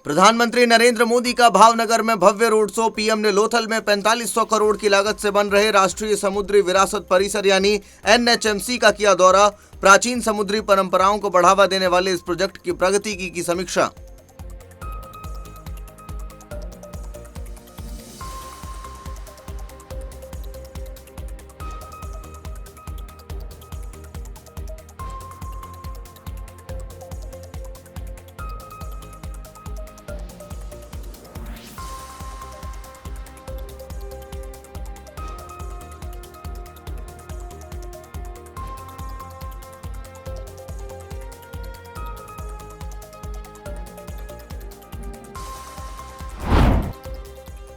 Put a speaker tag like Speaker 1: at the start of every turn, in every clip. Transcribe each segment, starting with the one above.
Speaker 1: प्रधानमंत्री नरेंद्र मोदी का भावनगर में भव्य रोड शो। पीएम ने लोथल में 4500 करोड़ की लागत से बन रहे राष्ट्रीय समुद्री विरासत परिसर यानी एनएचएमसी का किया दौरा। प्राचीन समुद्री परंपराओं को बढ़ावा देने वाले इस प्रोजेक्ट की प्रगति की समीक्षा।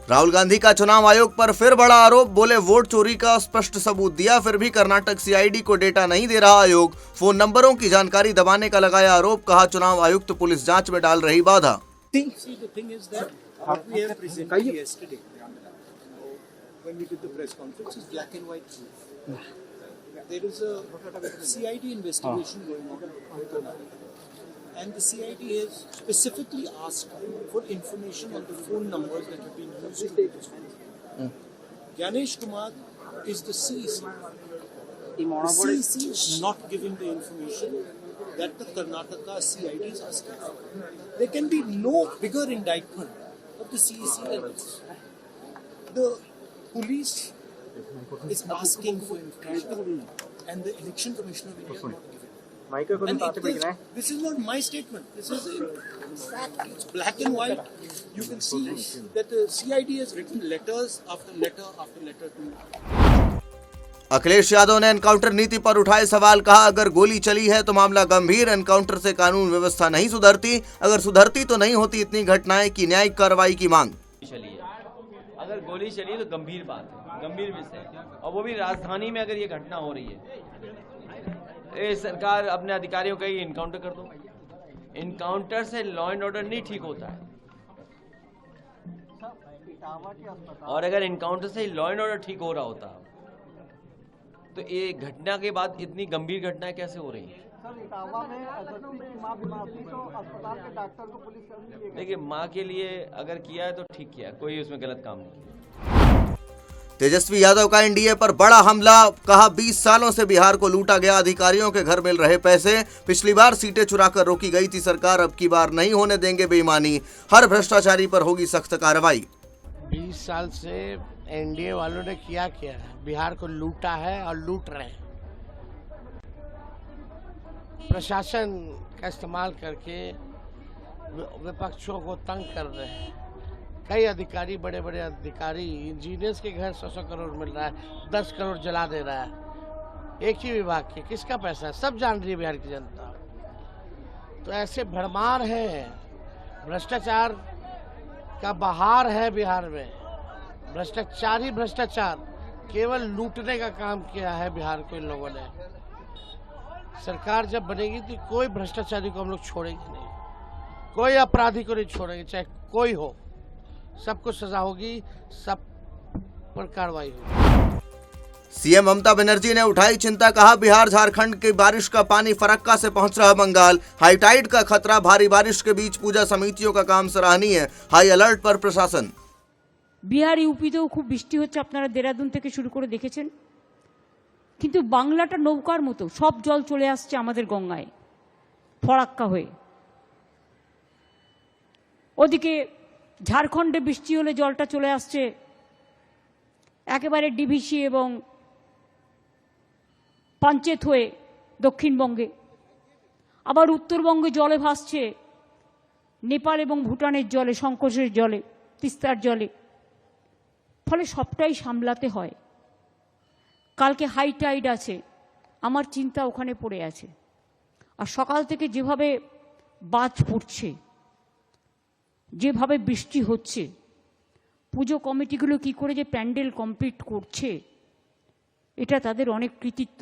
Speaker 1: राहुल गांधी का चुनाव आयोग पर फिर बड़ा आरोप। बोले वोट चोरी का स्पष्ट सबूत दिया, फिर भी कर्नाटक सीआईडी को डेटा नहीं दे रहा आयोग। फोन नंबरों की जानकारी दबाने का लगाया आरोप। कहा चुनाव आयुक्त पुलिस जांच में डाल रही बाधा।
Speaker 2: And the CID has specifically asked for information on the phone numbers that have been used to do this. Ganesh Kumar is the CEC. The CEC is not giving the information that the Karnataka CID is asking for. There can be no bigger indictment of the CEC than this. The police is asking for information and the Election Commissioner of India is not giving. This is not my statement. This is in fact, it's black and white. You can see that the CID has written letters after letter after letter to.
Speaker 1: Akhilesh Yadav ने encounter नीति पर उठाए सवाल। कहा अगर गोली चली है तो मामला गंभीर। एनकाउंटर से कानून व्यवस्था नहीं सुधरती, अगर सुधरती तो नहीं होती इतनी घटनाएं की न्यायिक कार्रवाई की मांग।
Speaker 3: अगर गोली चली तो गंभीर बात है, गंभीर विषय, और वो भी राजधानी में अगर ये घटना हो रही है। ये सरकार अपने अधिकारियों का ही इनकाउंटर कर दो। इनकाउंटर से लॉ एंड ऑर्डर नहीं ठीक होता है, और अगर इनकाउंटर से लॉ एंड ऑर्डर ठीक हो रहा होता तो ये घटना के बाद इतनी गंभीर घटनाएं कैसे हो रही हैं? देखिए, माँ के लिए अगर किया है तो ठीक किया, कोई उसमें गलत काम नहीं किया।
Speaker 1: तेजस्वी यादव का एनडीए पर बड़ा हमला। कहा 20 सालों से बिहार को लूटा गया, अधिकारियों के घर मिल रहे पैसे। पिछली बार सीटें चुराकर रोकी गई थी सरकार, अब की बार नहीं होने देंगे बेईमानी। हर भ्रष्टाचारी पर होगी सख्त कार्रवाई।
Speaker 4: 20 साल से एनडीए वालों ने किया क्या है? बिहार को लूटा है और लूट रहे हैं। प्रशासन का इस्तेमाल करके विपक्षों को तंग कर रहे हैं। कई अधिकारी, बड़े बड़े अधिकारी, इंजीनियर्स के घर 100 करोड़ मिल रहा है, 10 करोड़ जला दे रहा है। एक ही विभाग के, किसका पैसा है? सब जान रही है बिहार की जनता। तो ऐसे भरमार है, भ्रष्टाचार का बहार है बिहार में। भ्रष्टाचार ही भ्रष्टाचार, केवल लूटने का काम किया है बिहार को इन लोगों ने। सरकार जब बनेगी तो कोई भ्रष्टाचारी को हम लोग छोड़ेंगे नहीं, कोई अपराधी को नहीं छोड़ेंगे, चाहे कोई हो। सबको सजा होगी, सब पर कार्रवाई होगी।
Speaker 1: सीएम ममता बनर्जी ने उठाई चिंता। कहा बिहार झारखंड की बारिश का पानी फरक्का से पहुंच रहा बंगाल। हाईटाइड का खतरा, भारी बारिश के बीच पूजा समितियों का काम सराहनीय। हाई अलर्ट पर प्रशासन।
Speaker 5: बिहार यूपीতেও খুব বৃষ্টি হচ্ছে, আপনারা দেরাদুন থেকে শুরু করে দেখেছেন। কিন্তু বাংলাটা নৌকার মতো, সব জল চলে আসছে আমাদের গঙ্গায় ফরাক্কা হয়ে। ওদিকে ঝাড়খণ্ডে বৃষ্টি হলে জলটা চলে আসছে একেবারে ডিভিসি এবং পাঞ্চেত হয়ে দক্ষিণবঙ্গে। আবার উত্তরবঙ্গে জলে ভাসছে নেপাল এবং ভুটানের জলে, সংকোচের জলে, তিস্তার জলে। ফলে সবটাই সামলাতে হয়। কালকে হাই টাইড আছে, আমার চিন্তা ওখানে পড়ে আছে। আর সকাল থেকে যেভাবে বাজ পড়ছে, যেভাবে বৃষ্টি হচ্ছে, পুজো কমিটিগুলো কি করে যে প্যান্ডেল কমপ্লিট করছে, এটা তাদের অনেক কৃতিত্ব।